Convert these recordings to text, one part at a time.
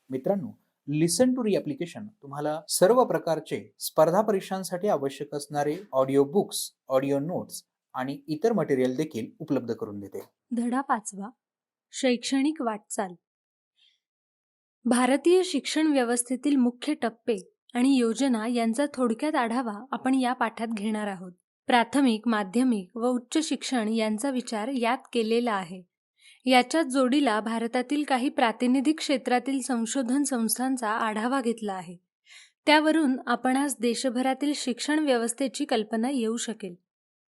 मित्रांनो, लिसन टू री ॲप्लिकेशन तुम्हाला सर्व प्रकारचे स्पर्धा परीक्षांसाठी आवश्यक असणारे ऑडिओ बुक्स, ऑडिओ नोट्स आणि इतर मटेरियल देखील उपलब्ध करून देते. धडा 5वा शैक्षणिक वाटचाल. भारतीय शिक्षण व्यवस्थेतील मुख्य टप्पे आणि योजना यांचा थोडक्यात आढावा आपण या पाठात घेणार आहोत. प्राथमिक, माध्यमिक व उच्च शिक्षण यांचा विचार यात केलेला आहे. याच्याच जोडीला भारतातील काही प्रातिनिधिक क्षेत्रातील संशोधन संस्थांचा आढावा घेतला आहे. त्यावरून आपणास देशभरातील शिक्षण व्यवस्थेची कल्पना येऊ शकेल.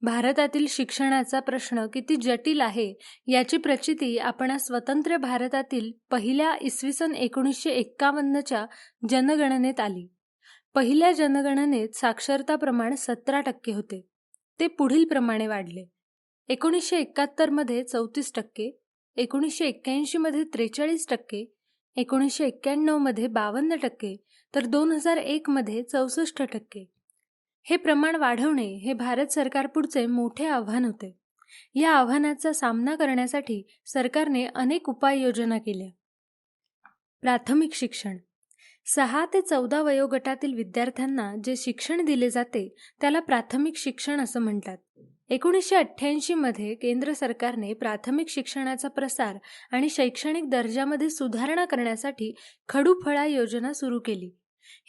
भारतातील शिक्षणाचा प्रश्न किती जटिल आहे याची प्रचिती आपणास स्वतंत्र भारतातील पहिल्या इसवी सन 1951च्या जनगणनेत आली. पहिल्या जनगणनेत साक्षरता प्रमाण 17% होते. ते पुढील प्रमाणे वाढले. 1971 मध्ये 34%, 1981 मध्ये 43%, 1991 मध्ये 52%, तर 2001 मध्ये 64%. हे प्रमाण वाढवणे हे भारत सरकारपुढचे मोठे आव्हान होते. या आव्हानाचा सामना करण्यासाठी सरकारने अनेक उपाययोजना केल्या. प्राथमिक शिक्षण. 6 ते 14 वयोगटातील विद्यार्थ्यांना जे शिक्षण दिले जाते त्याला प्राथमिक शिक्षण असं म्हणतात. 1988 मध्ये केंद्र सरकारने प्राथमिक शिक्षणाचा प्रसार आणि शैक्षणिक दर्जामध्ये सुधारणा करण्यासाठी खडू-फळा योजना सुरू केली.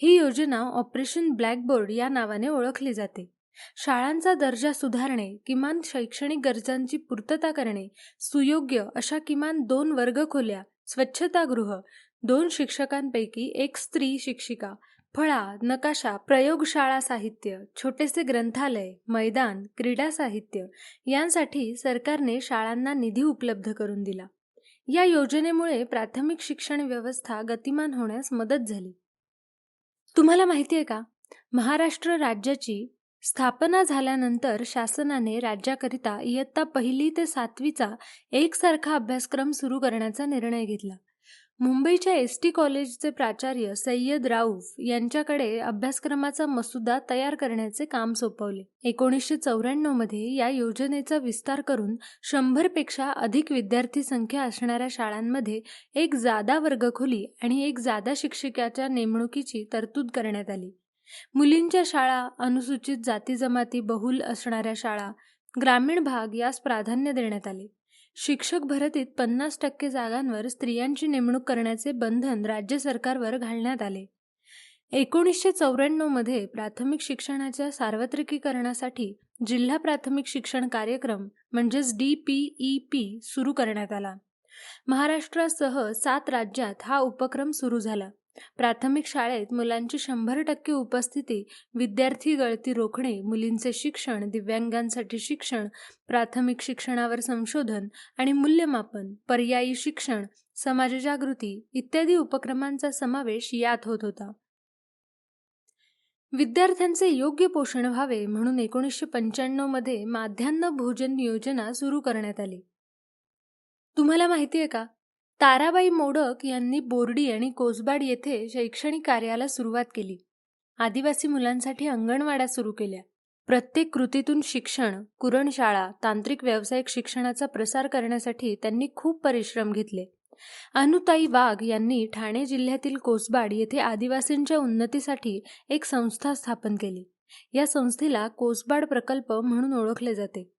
ही योजना ऑपरेशन ब्लॅकबोर्ड या नावाने ओळखली जाते. शाळांचा दर्जा सुधारणे, किमान शैक्षणिक गरजांची पूर्तता करणे, सुयोग्य अशा किमान 2 वर्गखोल्या, स्वच्छतागृह, 2 शिक्षकांपैकी 1 स्त्री शिक्षिका, फळा, नकाशा, प्रयोगशाळा साहित्य, छोटेसे ग्रंथालय, मैदान, क्रीडा साहित्य यांसाठी सरकारने शाळांना निधी उपलब्ध करून दिला. या योजनेमुळे प्राथमिक शिक्षण व्यवस्था गतिमान होण्यास मदत झाली. तुम्हाला माहिती आहे का, महाराष्ट्र राज्याची स्थापना झाल्यानंतर शासनाने राज्याकरिता इयत्ता 1ली ते 7वीचा एकसारखा अभ्यासक्रम सुरू करण्याचा निर्णय घेतला. मुंबईच्या एस.टी. कॉलेजचे प्राचार्य सय्यद राऊफ यांच्याकडे अभ्यासक्रमाचा मसुदा तयार करण्याचे काम सोपवले. 1994 मध्ये या योजनेचा विस्तार करून 100 पेक्षा अधिक विद्यार्थी संख्या असणाऱ्या शाळांमध्ये एक जादा वर्गखोली आणि एक जादा शिक्षिकाच्या नेमणुकीची तरतूद करण्यात आली. मुलींच्या शाळा, अनुसूचित जाती जमाती बहुल असणाऱ्या शाळा, ग्रामीण भाग यास प्राधान्य देण्यात आले. शिक्षक भरतीत 50% जागांवर स्त्रियांची नेमणूक करण्याचे बंधन राज्य सरकारवर घालण्यात आले. 1994 मध्ये प्राथमिक शिक्षणाच्या सार्वत्रिकीकरणासाठी जिल्हा प्राथमिक शिक्षण कार्यक्रम म्हणजेच DPEP सुरू करण्यात आला. महाराष्ट्रासह 7 राज्यात हा उपक्रम सुरू झाला. प्राथमिक शाळेत मुलांची 100% उपस्थिती, विद्यार्थी गळती रोखणे, मुलींचे शिक्षण, दिव्यांगांसाठी शिक्षण, प्राथमिक शिक्षणावर संशोधन आणि मूल्यमापन, पर्यायी शिक्षण, समाजजागृती इत्यादी उपक्रमांचा समावेश यात होत होता. विद्यार्थ्यांचे योग्य पोषण व्हावे म्हणून 1995 मध्ये माध्यान्ह भोजन योजना सुरू करण्यात आली. तुम्हाला माहिती आहे का, ताराबाई मोडक यांनी बोर्डी आणि कोसबाड येथे शैक्षणिक कार्याला सुरुवात केली. आदिवासी मुलांसाठी अंगणवाड्या सुरू केल्या. प्रत्येक कृतीतून शिक्षण, कुरणशाळा, तांत्रिक व्यावसायिक शिक्षणाचा प्रसार करण्यासाठी त्यांनी खूप परिश्रम घेतले. अनुताई वाघ यांनी ठाणे जिल्ह्यातील कोसबाड येथे आदिवासींच्या उन्नतीसाठी एक संस्था स्थापन केली. या संस्थेला कोसबाड प्रकल्प म्हणून ओळखले जाते.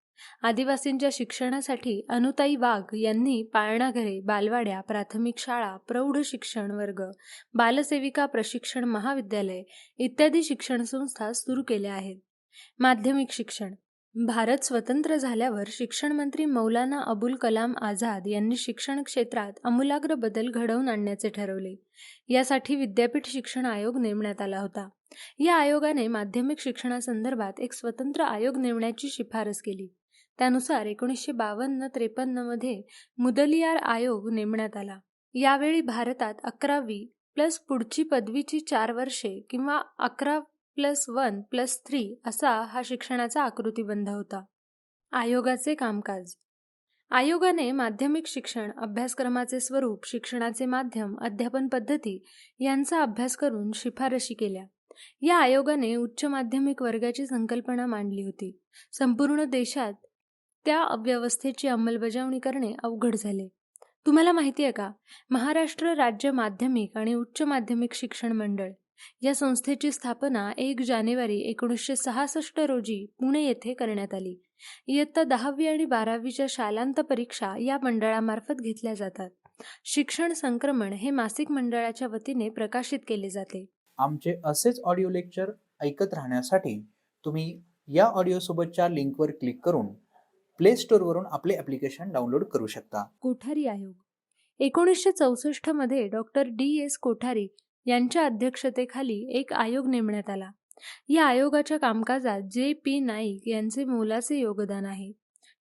आदिवासींच्या शिक्षणासाठी अनुताई वाघ यांनी पाळणाघरे, बालवाड्या, प्राथमिक शाळा, प्रौढ शिक्षण वर्ग, बालसेविका प्रशिक्षण महाविद्यालय इत्यादी शिक्षण संस्था सुरू केल्या आहेत. माध्यमिक शिक्षण. भारत स्वतंत्र झाल्यावर शिक्षण मंत्री मौलाना अबुल कलाम आझाद यांनी शिक्षण क्षेत्रात आमूलाग्र बदल घडवून आणण्याचे ठरवले. यासाठी विद्यापीठ शिक्षण आयोग नेमण्यात आला होता. या आयोगाने माध्यमिक शिक्षणासंदर्भात एक स्वतंत्र आयोग नेमण्याची शिफारस केली. त्यानुसार 1952-53 मध्ये मुदलियार आयोग नेमण्यात आला. यावेळी भारतात 11वी प्लस पुढची पदवीची 4 वर्षे किंवा 11+1+3 असा हा शिक्षणाचा आकृतिबंध होता. आयोगाचे कामकाज. आयोगाने माध्यमिक शिक्षण, अभ्यासक्रमाचे स्वरूप, शिक्षणाचे माध्यम, अध्यापन पद्धती यांचा अभ्यास करून शिफारशी केल्या. या आयोगाने उच्च माध्यमिक वर्गाची संकल्पना मांडली होती. संपूर्ण देशात त्या व्यवस्थेची अंमलबजावणी करणे अवघड झाले. तुम्हाला माहिती आहे का, महाराष्ट्र राज्य माध्यमिक आणि उच्च माध्यमिक शिक्षण मंडळ या संस्थेची स्थापना 1 जानेवारी 1966 रोजी पुणे येथे करण्यात आली. इयत्ता 10वी आणि 12वीच्या शालांत परीक्षा या मंडळामार्फत घेतल्या जातात. शिक्षण संक्रमण हे मासिक मंडळाच्या वतीने प्रकाशित केले जाते. आमचे असेच ऑडिओ लेक्चर ऐकत राहण्यासाठी तुम्ही या ऑडिओसोबतच्या लिंकवर क्लिक करून प्ले स्टोअरवरून आपले ॲप्लिकेशन डाउनलोड करू शकता. कोठारी आयोग 1964 मध्ये डॉक्टर D.S. कोठारी यांच्या अध्यक्षतेखाली एक आयोग नेमण्यात आला. या आयोगाच्या कामकाजात J.P. नाईक यांचे मोलाचे योगदान आहे.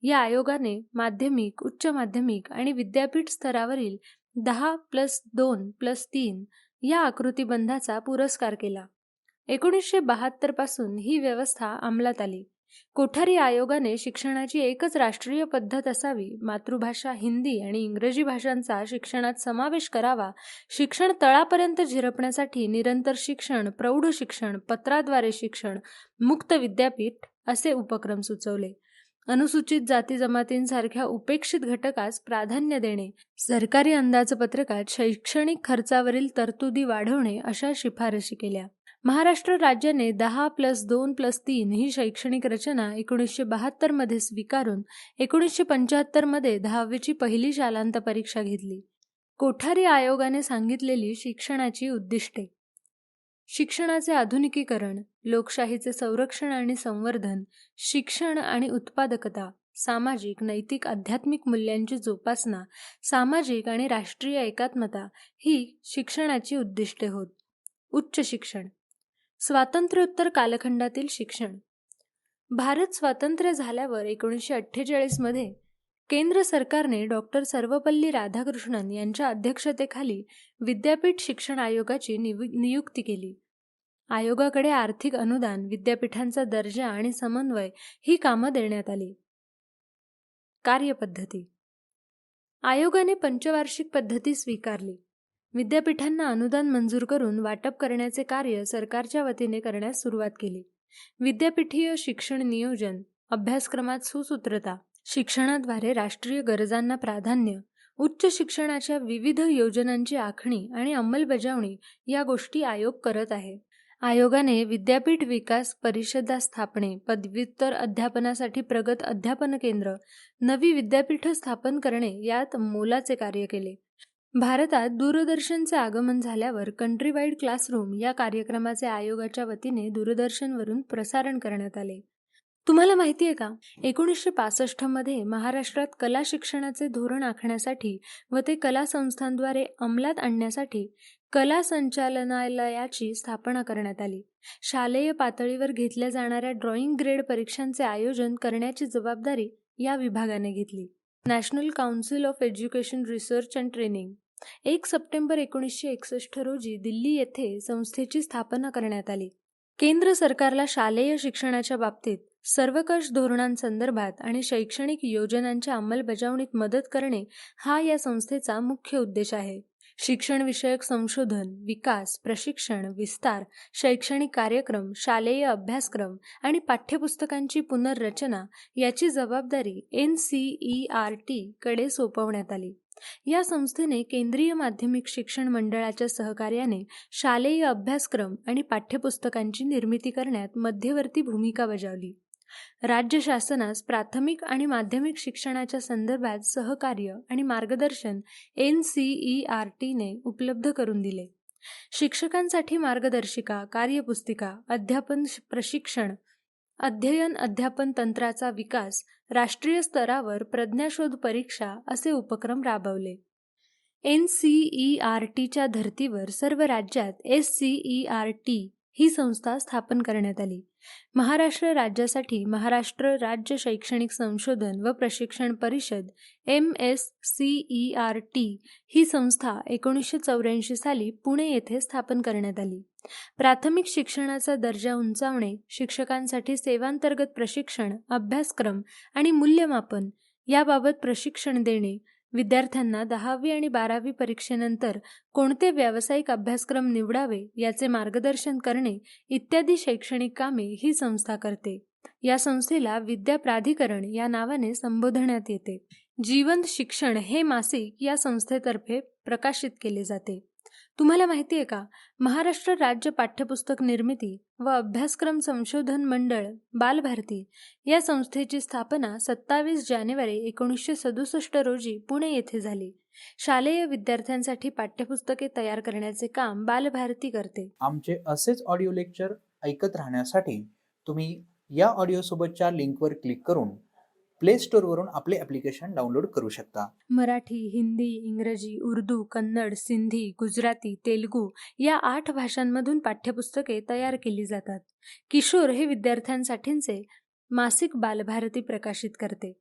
या आयोगाने माध्यमिक, उच्च माध्यमिक आणि विद्यापीठ स्तरावरील 10+2+3 या आकृतिबंधाचा पुरस्कार केला. 1972 पासून ही व्यवस्था अंमलात आली. कोठारी आयोगाने शिक्षणाची एकच राष्ट्रीय पद्धत असावी, मातृभाषा हिंदी आणि इंग्रजी भाषांचा शिक्षणात समावेश करावा, शिक्षण तळापर्यंत झिरपण्यासाठी निरंतर शिक्षण, प्रौढ शिक्षण, पत्राद्वारे शिक्षण, मुक्त विद्यापीठ असे उपक्रम सुचवले. अनुसूचित जाती जमातींसारख्या उपेक्षित घटकास प्राधान्य देणे, सरकारी अंदाजपत्रकात शैक्षणिक खर्चावरील तरतुदी वाढवणे अशा शिफारशी केल्या. महाराष्ट्र राज्याने 10+2+3 ही शैक्षणिक रचना 1972 मध्ये स्वीकारून 1975 मध्ये 10वीची पहिली शालांत परीक्षा घेतली. कोठारी आयोगाने सांगितलेली शिक्षणाची उद्दिष्टे: शिक्षणाचे आधुनिकीकरण, लोकशाहीचे संरक्षण आणि संवर्धन, शिक्षण आणि उत्पादकता, सामाजिक, नैतिक, आध्यात्मिक मूल्यांची जोपासना, सामाजिक आणि राष्ट्रीय एकात्मता ही शिक्षणाची उद्दिष्टे होत. उच्च शिक्षण. स्वातंत्र्योत्तर कालखंडातील शिक्षण. भारत स्वातंत्र्य झाल्यावर 1948 मध्ये केंद्र सरकारने डॉक्टर सर्वपल्ली राधाकृष्णन यांच्या अध्यक्षतेखाली विद्यापीठ शिक्षण आयोगाची नियुक्ती केली. आयोगाकडे आर्थिक अनुदान, विद्यापीठांचा दर्जा आणि समन्वय ही कामं देण्यात आली. कार्यपद्धती. आयोगाने पंचवार्षिक पद्धती स्वीकारली. विद्यापीठांना अनुदान मंजूर करून वाटप करण्याचे कार्य सरकारच्या वतीने करण्यास सुरुवात केली. विद्यापीठीय शिक्षण नियोजन, अभ्यासक्रमात सुसूत्रता, शिक्षणाद्वारे राष्ट्रीय गरजांना प्राधान्य, उच्च शिक्षणाच्या विविध योजनांची आखणी आणि अंमलबजावणी या गोष्टी आयोग करत आहे. आयोगाने विद्यापीठ विकास परिषदा स्थापने, पदव्युत्तर अध्यापनासाठी प्रगत अध्यापन केंद्र, नवी विद्यापीठं स्थापन करणे यात मोलाचे कार्य केले. भारतात दूरदर्शनचे आगमन झाल्यावर कंट्री वाईड क्लासरूम या कार्यक्रमाचे आयोगाच्या वतीने दूरदर्शनवरून प्रसारण करण्यात आले. तुम्हाला माहिती आहे का, 1965 मध्ये महाराष्ट्रात कला शिक्षणाचे धोरण आखण्यासाठी व ते कला संस्थांद्वारे अंमलात आणण्यासाठी कला संचालनालयाची स्थापना करण्यात आली. शालेय पातळीवर घेतल्या जाणाऱ्या ड्रॉइंग ग्रेड परीक्षांचे आयोजन करण्याची जबाबदारी या विभागाने घेतली. National council of education research and training. 1 September 1961 रोजी दिल्ली येथे संस्थेची स्थापना करण्यात आली. केंद्र सरकारला शालेय शिक्षणाच्या बाबतीत सर्वकष धोरणांसंदर्भात आणि शैक्षणिक योजनांच्या अंमलबजावणीत मदत करणे हा या संस्थेचा मुख्य उद्देश आहे. शिक्षणविषयक संशोधन, विकास, प्रशिक्षण, विस्तार, शैक्षणिक कार्यक्रम, शालेय अभ्यासक्रम आणि पाठ्यपुस्तकांची पुनर्रचना याची जबाबदारी NCERT कडे सोपवण्यात आली. या संस्थेने केंद्रीय माध्यमिक शिक्षण मंडळाच्या सहकार्याने शालेय अभ्यासक्रम आणि पाठ्यपुस्तकांची निर्मिती करण्यात मध्यवर्ती भूमिका बजावली. राज्य शासनास प्राथमिक आणि माध्यमिक शिक्षणाच्या संदर्भात सहकार्य आणि मार्गदर्शन NCERT ने उपलब्ध करून दिले. शिक्षकांसाठी मार्गदर्शिका, कार्यपुस्तिका, अध्यापन प्रशिक्षण, अध्ययन अध्यापन तंत्राचा विकास, राष्ट्रीय स्तरावर प्रज्ञाशोध परीक्षा असे उपक्रम राबवले. NCERTच्या धर्तीवर सर्व राज्यात SCERT ही संस्था स्थापन करण्यात आली. महाराष्ट्र राज्यासाठी महाराष्ट्र राज्य शैक्षणिक संशोधन व प्रशिक्षण परिषद MSCERT ही संस्था 1984 साली पुणे येथे स्थापन करण्यात आली. प्राथमिक शिक्षणाचा दर्जा उंचावणे, शिक्षकांसाठी सेवांतर्गत प्रशिक्षण, अभ्यासक्रम आणि मूल्यमापन याबाबत प्रशिक्षण देणे, विद्यार्थ्यांना 10वी आणि 12वी परीक्षेनंतर कोणते व्यावसायिक अभ्यासक्रम निवडावे याचे मार्गदर्शन करणे इत्यादी शैक्षणिक कामे ही संस्था करते. या संस्थेला विद्या प्राधिकरण या नावाने संबोधण्यात येते. जीवंत शिक्षण हे मासिक या संस्थेतर्फे प्रकाशित केले जाते. तुम्हाला माहिती आहे का, महाराष्ट्र राज्य पाठ्यपुस्तक निर्मिती व अभ्यासक्रम संशोधन मंडळ बालभारती या संस्थेची स्थापना 27 जानेवारी 1967 रोजी पुणे येथे झाली. शालेय विद्यार्थ्यांसाठी पाठ्यपुस्तके तयार करण्याचे काम बालभारती करते. आमचे असेच ऑडिओ लेक्चर ऐकत राहण्यासाठी तुम्ही या ऑडिओसोबतच्या लिंकवर क्लिक करून प्ले स्टोअरवरून आपले ॲप्लिकेशन डाउनलोड करू शकता. मराठी, हिंदी, इंग्रजी, उर्दू, कन्नड, सिंधी, गुजराती, तेलुगू या 8 भाषांमधून पाठ्यपुस्तके तयार केली जातात. किशोर हे विद्यार्थ्यांसाठीचे मासिक बालभारती प्रकाशित करते.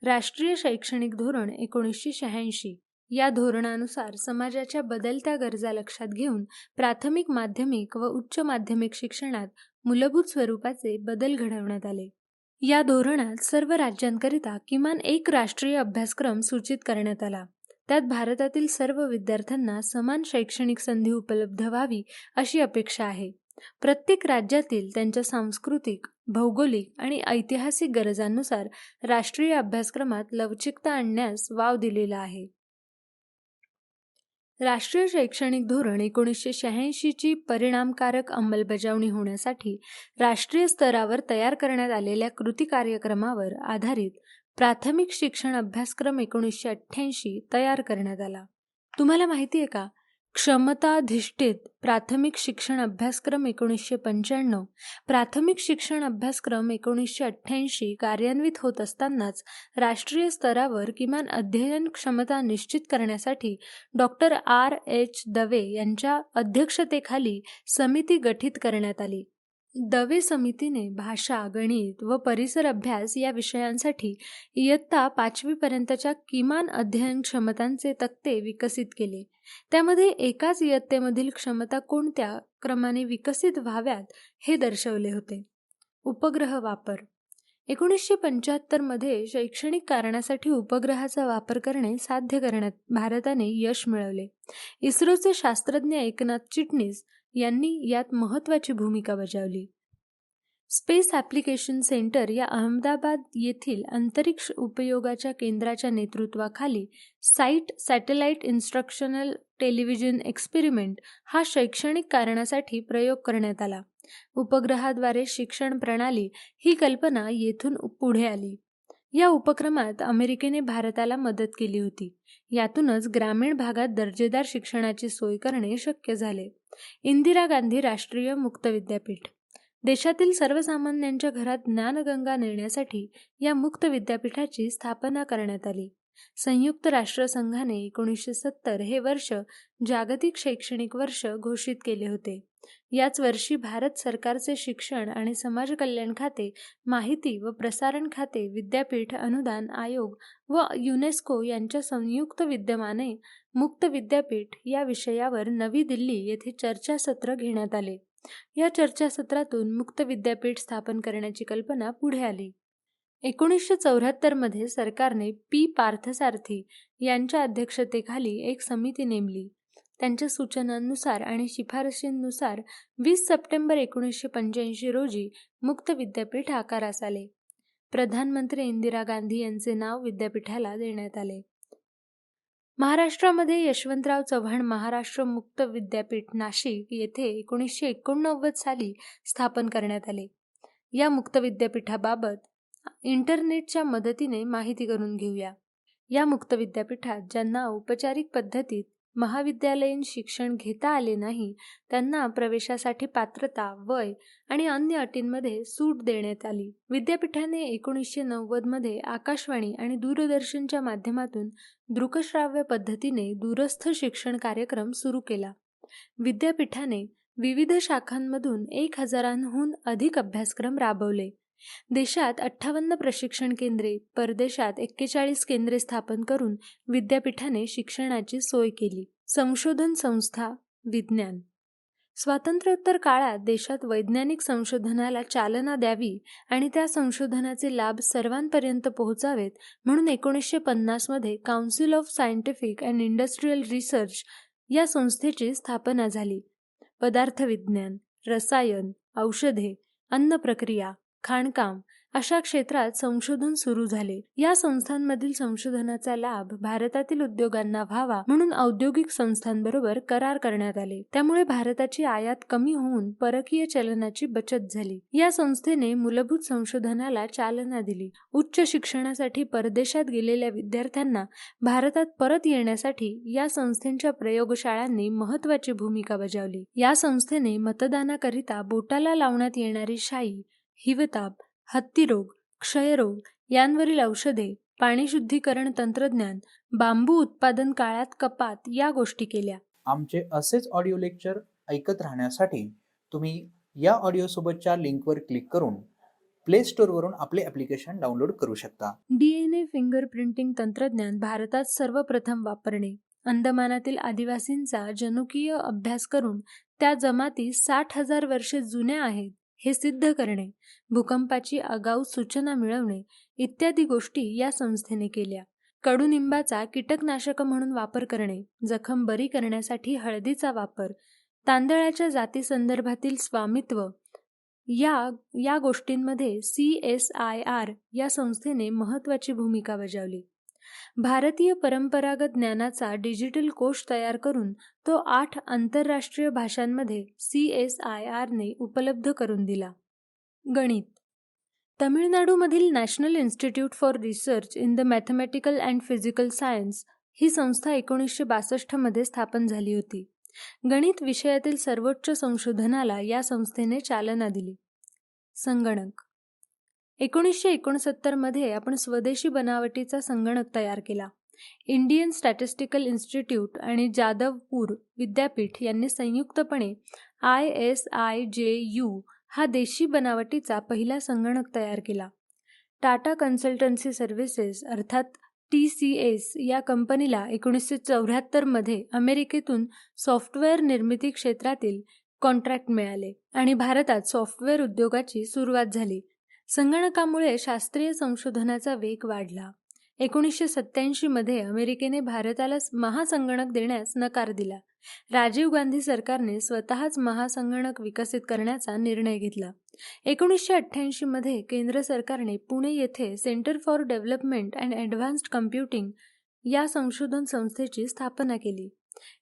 राष्ट्रीय शैक्षणिक धोरण 1986 या धोरणानुसार समाजाच्या बदलत्या गरजा लक्षात घेऊन प्राथमिक, माध्यमिक व उच्च माध्यमिक शिक्षणात मूलभूत स्वरूपाचे बदल घडवण्यात आले. या धोरणात सर्व राज्यांकरिता किमान एक राष्ट्रीय अभ्यासक्रम सूचित करण्यात आला. त्यात भारतातील सर्व विद्यार्थ्यांना समान शैक्षणिक संधी उपलब्ध व्हावी अशी अपेक्षा आहे. प्रत्येक राज्यातील त्यांच्या सांस्कृतिक, भौगोलिक आणि ऐतिहासिक गरजांनुसार राष्ट्रीय अभ्यासक्रमात लवचिकता आणण्यास वाव दिलेला आहे. राष्ट्रीय शैक्षणिक धोरण 1986 ची परिणामकारक अंमलबजावणी होण्यासाठी राष्ट्रीय स्तरावर तयार करण्यात आलेल्या कृती कार्यक्रमावर आधारित प्राथमिक शिक्षण अभ्यासक्रम 1988 तयार करण्यात आला. तुम्हाला माहिती आहे का, क्षमताधिष्ठित प्राथमिक शिक्षण अभ्यासक्रम 1995, प्राथमिक शिक्षण अभ्यासक्रम 1988 कार्यान्वित होत असतानाच राष्ट्रीय स्तरावर किमान अध्ययन क्षमता निश्चित करण्यासाठी डॉक्टर R.H. दवे यांच्या अध्यक्षतेखाली समिती गठीत करण्यात आली. दवे समितीने भाषा, गणित व परिसर अभ्यास या विषयांसाठी इयत्ता 5वी पर्यंतच्या किमान अध्ययन क्षमतांचे तक्ते विकसित केले. त्यामध्ये एकाच इयत्तेमधील क्षमता कोणत्या क्रमाने विकसित व्हाव्यात हे दर्शवले होते. उपग्रह वापर 1975 मध्ये शैक्षणिक कारणासाठी उपग्रहाचा वापर करणे साध्य करण्यात भारताने यश मिळवले. इस्रोचे शास्त्रज्ञ एकनाथ चिटणीस यांनी यात महत्त्वाची भूमिका बजावली. स्पेस ॲप्लिकेशन सेंटर या अहमदाबाद येथील अंतरिक्ष उपयोगाच्या केंद्राच्या नेतृत्वाखाली site satellite instructional television experiment हा शैक्षणिक कारणासाठी प्रयोग करण्यात आला. उपग्रहाद्वारे शिक्षण प्रणाली ही कल्पना येथून पुढे आली. या उपक्रमात अमेरिकेने भारताला मदत केली होती. यातूनच ग्रामीण भागात दर्जेदार शिक्षणाची सोय करणे शक्य झाले. इंदिरा गांधी राष्ट्रीय मुक्त विद्यापीठ देशातील सर्वसामान्यांच्या घरात ज्ञानगंगा नेण्यासाठी या मुक्त विद्यापीठाची स्थापना करण्यात आली. संयुक्त राष्ट्रसंघाने 1970 हे वर्ष जागतिक शैक्षणिक वर्ष घोषित केले होते. याच वर्षी भारत सरकारचे शिक्षण आणि समाज कल्याण खाते, माहिती व प्रसारण खाते, विद्यापीठ अनुदान आयोग व युनेस्को यांच्या संयुक्त विद्यमाने मुक्त विद्यापीठ या विषयावर नवी दिल्ली येथे चर्चासत्र घेण्यात आले. या चर्चासत्रातून मुक्त विद्यापीठ स्थापन करण्याची कल्पना पुढे आली. 1974 मध्ये सरकारने पी पार्थसारथी यांच्या अध्यक्षतेखाली एक समिती नेमली. त्यांच्या सूचनांनुसार आणि शिफारशींनुसार 20 सप्टेंबर 1985 रोजी मुक्त विद्यापीठ आकारास आले. प्रधानमंत्री इंदिरा गांधी यांचे नाव विद्यापीठाला देण्यात आले. महाराष्ट्रामध्ये यशवंतराव चव्हाण महाराष्ट्र मुक्त विद्यापीठ नाशिक येथे 1989 साली स्थापन करण्यात आले. या मुक्त विद्यापीठाबाबत इंटरनेटच्या मदतीने माहिती करून घेऊया. या मुक्त विद्यापीठात ज्यांना औपचारिक पद्धतीत महाविद्यालयीन शिक्षण घेता आले नाही त्यांना प्रवेशासाठी पात्रता, वय आणि अन्य अटींमध्ये सूट देण्यात आली. विद्यापीठाने 1990 मध्ये आकाशवाणी आणि दूरदर्शनच्या माध्यमातून दृकश्राव्य पद्धतीने दूरस्थ शिक्षण कार्यक्रम सुरू केला. विद्यापीठाने विविध शाखांमधून 1000हून अधिक अभ्यासक्रम राबवले. देशात 58 प्रशिक्षण केंद्रे, परदेशात 41 केंद्रे स्थापन करून विद्यापीठाने शिक्षणाची सोय केली. संशोधन संस्था, विज्ञान. स्वातंत्र्योत्तर काळात देशात वैज्ञानिक संशोधनाला चालना द्यावी आणि त्या संशोधनाचे लाभ सर्वांपर्यंत पोहोचावेत म्हणून 1950 मध्ये council of scientific and industrial research या संस्थेची स्थापना झाली. पदार्थ विज्ञान, रसायन, औषधे, अन्न प्रक्रिया, खाणकाम अशा क्षेत्रात संशोधन सुरू झाले. या संस्थांमधील संशोधनाचा लाभ भारतातील उद्योगांना व्हावा म्हणून औद्योगिक संस्थांबरोबर करार करण्यात आले. त्यामुळे भारताची आयात कमी होऊन परकीय चलनाची बचत झाली. या संस्थेने मूलभूत संशोधनाला चालना दिली. उच्च शिक्षणासाठी परदेशात गेलेल्या विद्यार्थ्यांना भारतात परत येण्यासाठी या संस्थेच्या प्रयोगशाळांनी महत्त्वाची भूमिका बजावली. या संस्थेने मतदानाकरिता बोटाला लावण्यात येणारी शाई, हिवताप, हत्तीरोग, क्षयरोग यांवरील औषधे, पाणी शुद्धीकरण तंत्रज्ञान, बांबू उत्पादन काळात कपात या गोष्टी केल्या. आमचे असेच ऑडिओ लेक्चर ऐकत राहण्यासाठी तुम्ही या ऑडिओसोबतच्या लिंकवर क्लिक करून प्ले स्टोअरवरून आपले ॲप्लिकेशन डाउनलोड करू शकता. DNA फिंगर प्रिंटिंग तंत्रज्ञान भारतात सर्वप्रथम वापरणे, अंदमानातील आदिवासींचा जनुकीय अभ्यास करून त्या जमाती 60,000 वर्षे जुन्या आहेत हे सिद्ध करणे, भूकंपाची आगाऊ सूचना मिळवणे इत्यादी गोष्टी या संस्थेने केल्या. कडुनिंबाचा कीटकनाशक म्हणून वापर करणे, जखम बरी करण्यासाठी हळदीचा वापर, तांदळाच्या जाती संदर्भातील स्वामित्व या गोष्टींमध्ये CSIR या संस्थेने महत्त्वाची भूमिका बजावली. भारतीय परंपरागत ज्ञानाचा डिजिटल कोश तयार करून तो 8 आंतरराष्ट्रीय भाषांमध्ये CSIRने उपलब्ध करून दिला. गणित. तमिळनाडूमधील national institute for research in the mathematical and physical science ही संस्था 1962 मध्ये स्थापन झाली होती. गणित विषयातील सर्वोच्च संशोधनाला या संस्थेने चालना दिली. संगणक. 1969 मध्ये आपण स्वदेशी बनावटीचा संगणक तयार केला. इंडियन स्टॅटिस्टिकल इन्स्टिट्यूट आणि जादवपूर विद्यापीठ यांनी संयुक्तपणे ISIJU हा देशी बनावटीचा पहिला संगणक तयार केला. टाटा कन्सल्टन्सी सर्व्हिसेस अर्थात TCS या कंपनीला 1974 मध्ये अमेरिकेतून सॉफ्टवेअर निर्मिती क्षेत्रातील कॉन्ट्रॅक्ट मिळाले आणि भारतात सॉफ्टवेअर उद्योगाची सुरुवात झाली. संगणकामुळे शास्त्रीय संशोधनाचा वेग वाढला. 1987 मध्ये अमेरिकेने भारताला महासंगणक देण्यास नकार दिला. राजीव गांधी सरकारने स्वतःच महासंगणक विकसित करण्याचा निर्णय घेतला. 1988 मध्ये केंद्र सरकारने पुणे येथे centre for development and advanced computing या संशोधन संस्थेची स्थापना केली.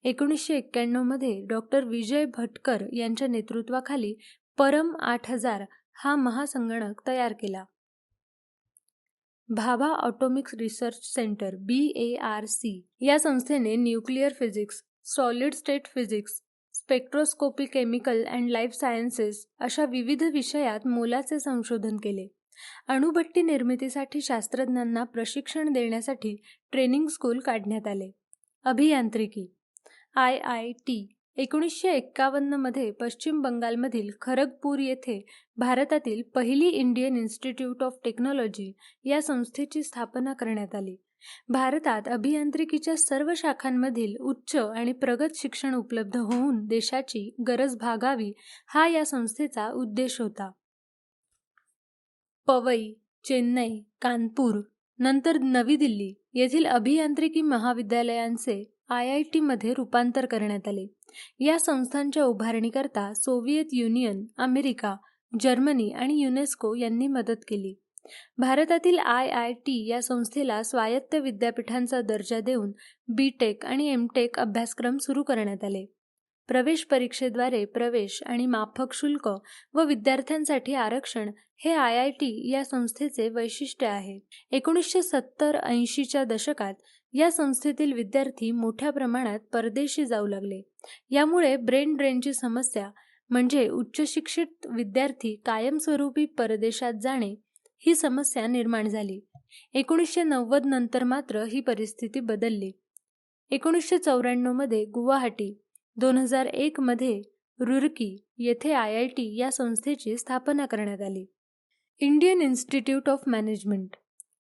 1991 मध्ये डॉक्टर विजय भटकर यांच्या नेतृत्वाखाली परम 8000 हा महासंगणक तयार केला. भाभा ऑटोमिक्स रिसर्च सेंटर BARC या संस्थेने nuclear physics, solid state physics, spectroscopy, chemical and life sciences अशा विविध विषयात मोलाचे संशोधन केले. अणुभट्टी निर्मितीसाठी शास्त्रज्ञांना प्रशिक्षण देण्यासाठी ट्रेनिंग स्कूल काढण्यात आले. अभियांत्रिकी. IIT 1951 मध्ये पश्चिम बंगालमधील खरगपूर येथे भारतातील पहिली इंडियन इन्स्टिट्यूट ऑफ टेक्नॉलॉजी या संस्थेची स्थापना करण्यात आली. भारतात अभियांत्रिकीच्या सर्व शाखांमधील उच्च आणि प्रगत शिक्षण उपलब्ध होऊन देशाची गरज भागावी हा या संस्थेचा उद्देश होता. पवई, चेन्नई, कानपूर नंतर नवी दिल्ली येथील अभियांत्रिकी महाविद्यालयांचे IIT मध्ये रूपांतर करण्यात आले. या संस्थांच्या उभारणीकरता सोव्हिएत युनियन, अमेरिका, जर्मनी आणि युनेस्को यांनी मदत केली. भारतातील IIT या संस्थेला स्वायत्त विद्यापीठांचा दर्जा देऊन BTech आणि MTech अभ्यासक्रम सुरू करण्यात आले. प्रवेश परीक्षेद्वारे प्रवेश आणि माफक शुल्क व विद्यार्थ्यांसाठी आरक्षण हे IIT या संस्थेचे वैशिष्ट्य आहे. 1970-80च्या दशकात या संस्थेतील विद्यार्थी मोठ्या प्रमाणात परदेशी जाऊ लागले. यामुळे ब्रेन ड्रेनची समस्या म्हणजे उच्चशिक्षित विद्यार्थी कायमस्वरूपी परदेशात जाणे ही समस्या निर्माण झाली. 1990 नंतर मात्र ही परिस्थिती बदलली. 1994 मध्ये गुवाहाटी, 2001 मध्ये रुरकी येथे IIT या संस्थेची स्थापना करण्यात आली. Indian institute of management.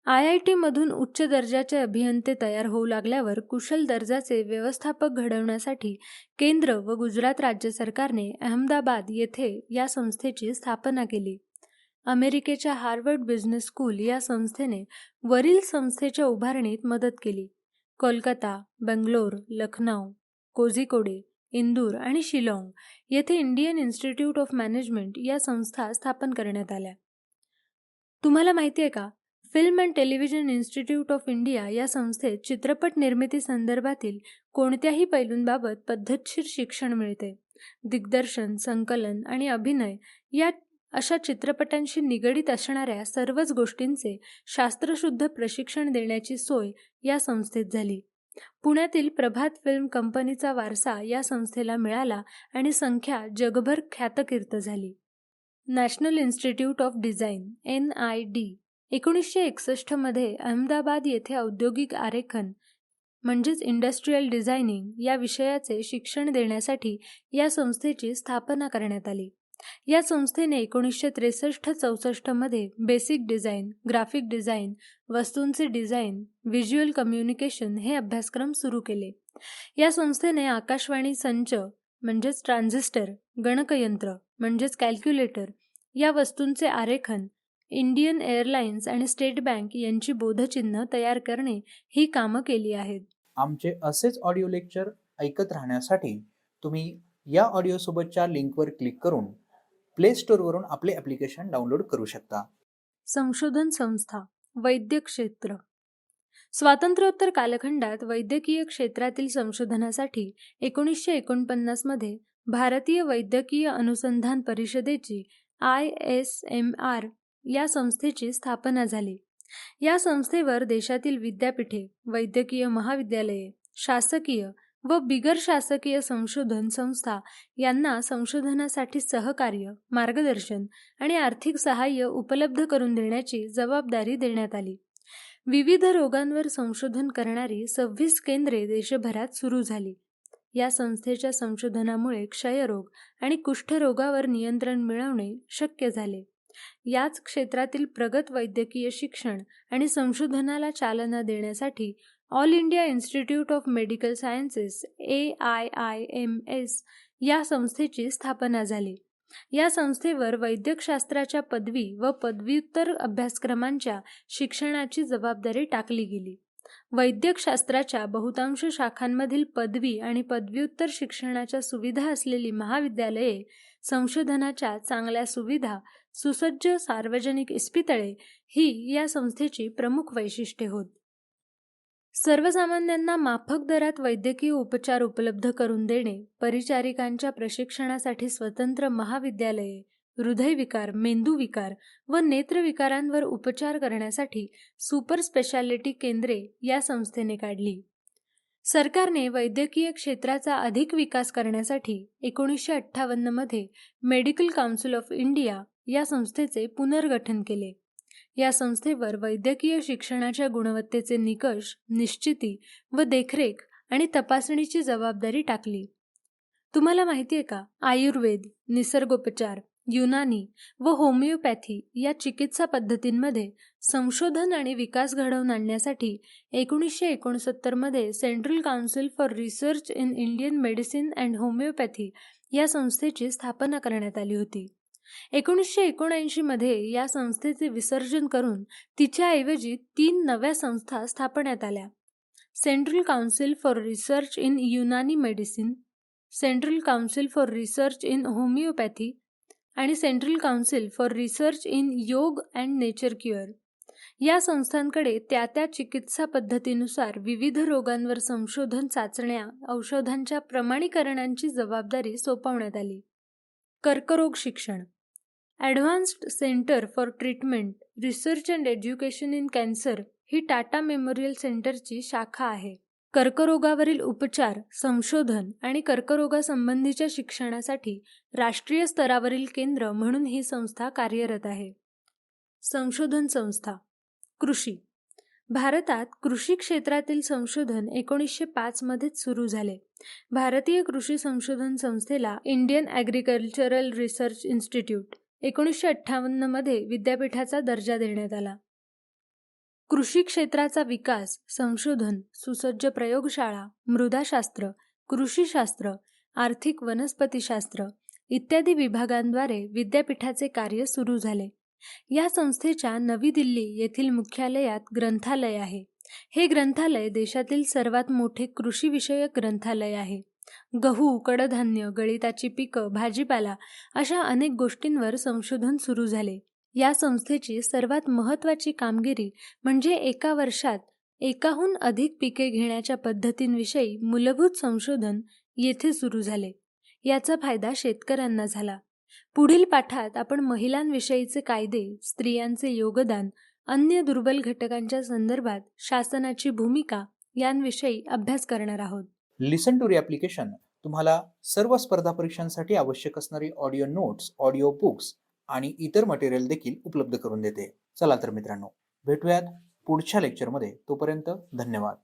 IIT मधून उच्च दर्जाचे अभियंते तयार होऊ लागल्यावर कुशल दर्जाचे व्यवस्थापक घडवण्यासाठी केंद्र व गुजरात राज्य सरकारने अहमदाबाद येथे या संस्थेची स्थापना केली. अमेरिकेच्या हार्वर्ड बिझनेस स्कूल या संस्थेने वरील संस्थेच्या उभारणीत मदत केली. कोलकाता, बंगलोर, लखनौ, कोझिकोडे, इंदूर आणि शिलाँग येथे इंडियन इन्स्टिट्यूट ऑफ मॅनेजमेंट या संस्था स्थापन करण्यात आल्या. तुम्हाला माहिती आहे का, film and television institute of India या संस्थेत चित्रपट निर्मिती संदर्भातील कोणत्याही पैलूंबाबत पद्धतशीर शिक्षण मिळते. दिग्दर्शन, संकलन आणि अभिनय या अशा चित्रपटांशी निगडीत असणाऱ्या सर्वच गोष्टींचे शास्त्रशुद्ध प्रशिक्षण देण्याची सोय या संस्थेत झाली. पुण्यातील प्रभात फिल्म कंपनीचा वारसा या संस्थेला मिळाला आणि संख्या जगभर ख्यातकीर्त झाली. National institute of design NID 1961 मध्ये अहमदाबाद येथे औद्योगिक आरेखन म्हणजेच इंडस्ट्रियल डिझायनिंग या विषयाचे शिक्षण देण्यासाठी या संस्थेची स्थापना करण्यात आली. या संस्थेने 1963-64 मध्ये बेसिक डिझाईन, ग्राफिक डिझाईन, वस्तूंचे डिझाईन, व्हिज्युअल कम्युनिकेशन हे अभ्यासक्रम सुरू केले. या संस्थेने आकाशवाणी संच म्हणजेच ट्रान्झिस्टर, गणकयंत्र म्हणजेच कॅल्क्युलेटर या वस्तूंचे आरेखन, इंडियन एअरलाइन्स आणि स्टेट बँक यांची बोधचिन्ह तयार करणे ही कामं केली आहेत. आमचे असेच ऑडिओ लेक्चर ऐकत राहण्यासाठी तुम्ही या ऑडिओसोबतच्या लिंकवर क्लिक करून प्ले स्टोअरवरून आपले ॲप्लिकेशन डाउनलोड करू शकता. संशोधन संस्था, वैद्य क्षेत्र. स्वातंत्र्योत्तर कालखंडात वैद्यकीय क्षेत्रातील संशोधनासाठी 1949 मध्ये भारतीय वैद्यकीय अनुसंधान परिषदेची ISMR या संस्थेची स्थापना झाली. या संस्थेवर देशातील विद्यापीठे, वैद्यकीय महाविद्यालये, शासकीय व बिगर शासकीय संशोधन संस्था यांना संशोधनासाठी सहकार्य, मार्गदर्शन आणि आर्थिक सहाय्य उपलब्ध करून देण्याची जबाबदारी देण्यात आली. विविध रोगांवर संशोधन करणारी 26 केंद्रे देशभरात सुरू झाली. या संस्थेच्या संशोधनामुळे क्षयरोग आणि कुष्ठरोगावर नियंत्रण मिळवणे शक्य झाले. याच क्षेत्रातील प्रगत वैद्यकीय शिक्षण आणि संशोधनाला चालना देण्यासाठी all India institute of medical sciences AIIMS या संस्थेची स्थापना झाली. या संस्थेवर वैद्यकशास्त्राच्या पदवी व पदव्युत्तर अभ्यासक्रमांच्या शिक्षणाची जबाबदारी टाकली गेली. वैद्यकशास्त्राच्या बहुतांश शाखांमधील पदवी आणि पदव्युत्तर शिक्षणाच्या सुविधा असलेली महाविद्यालये, संशोधनाच्या चांगल्या सुविधा, सुसज्ज सार्वजनिक इस्पितळे ही या संस्थेची प्रमुख वैशिष्ट्ये होत. सर्वसामान्यांना माफक दरात वैद्यकीय उपचार उपलब्ध करून देणे, परिचारिकांच्या प्रशिक्षणासाठी स्वतंत्र महाविद्यालये, हृदयविकार, मेंदूविकार व नेत्रविकारांवर उपचार करण्यासाठी सुपर स्पेशालिटी केंद्रे या संस्थेने काढली. सरकारने वैद्यकीय क्षेत्राचा अधिक विकास करण्यासाठी 1958 मध्ये मेडिकल काउन्सिल ऑफ इंडिया या संस्थेचे पुनर्गठन केले. या संस्थेवर वैद्यकीय शिक्षणाच्या गुणवत्तेचे निकष, निश्चिती व देखरेख आणि तपासणीची जबाबदारी टाकली. तुम्हाला माहिती आहे का, आयुर्वेद, निसर्गोपचार, युनानी व होमिओपॅथी या चिकित्सा पद्धतींमध्ये संशोधन आणि विकास घडवून आणण्यासाठी 1969 मध्ये central council for research in Indian medicine and homeopathy या संस्थेची स्थापना करण्यात आली होती. 1979 मध्ये या संस्थेचे विसर्जन करून तिच्याऐवजी 3 नव्या संस्था स्थापण्यात आल्या. Central council for research in Unani medicine, central council for research in homoeopathy आणि central council for research in yoga and nature cure. या संस्थांकडे त्या चिकित्सा पद्धतीनुसार विविध रोगांवर संशोधन, चाचण्या, औषधांच्या प्रमाणीकरणांची जबाबदारी सोपवण्यात आली. कर्करोग शिक्षण. Advanced centre for treatment, research and education in cancer he Tata memorial सेंटरची शाखा आहे. कर्करोगावरील उपचार, संशोधन आणि कर्करोगासंबंधीच्या शिक्षणासाठी राष्ट्रीय स्तरावरील केंद्र म्हणून ही संस्था कार्यरत आहे. संशोधन संस्था. कृषी. भारतात कृषी क्षेत्रातील संशोधन 1905 मध्येच सुरू झाले. भारतीय कृषी संशोधन संस्थेला इंडियन ॲग्रिकल्चरल रिसर्च इन्स्टिट्यूट 1958 मध्ये विद्यापीठाचा दर्जा देण्यात आला. कृषी क्षेत्राचा विकास, संशोधन, सुसज्ज प्रयोगशाळा, मृदाशास्त्र, कृषीशास्त्र, आर्थिक वनस्पतीशास्त्र इत्यादी विभागांद्वारे विद्यापीठाचे कार्य सुरू झाले. या संस्थेच्या नवी दिल्ली येथील मुख्यालयात ग्रंथालय आहे. हे ग्रंथालय देशातील सर्वात मोठे कृषीविषयक ग्रंथालय आहे. गहू, कडधान्य, गळीताची पिकं, भाजीपाला अशा अनेक गोष्टींवर संशोधन सुरू झाले. या संस्थेची सर्वात महत्त्वाची कामगिरी म्हणजे एका वर्षात एकाहून अधिक पिके घेण्याच्या पद्धतींविषयी मूलभूत संशोधन येथे सुरू झाले. याचा फायदा शेतकऱ्यांना झाला. पुढील पाठात आपण महिलांविषयीचे कायदे, स्त्रियांचे योगदान, अन्य दुर्बल घटकांच्या संदर्भात शासनाची भूमिका यांविषयी अभ्यास करणार आहोत. लिसन टू ॲप्लिकेशन तुम्हाला सर्व स्पर्धा परीक्षांसाठी आवश्यक असणारी ऑडिओ नोट्स, ऑडिओ बुक्स आणि इतर मटेरियल देखील उपलब्ध करून देते. चला तर मित्रांनो, भेटूयात पुढच्या लेक्चरमध्ये. तोपर्यंत धन्यवाद.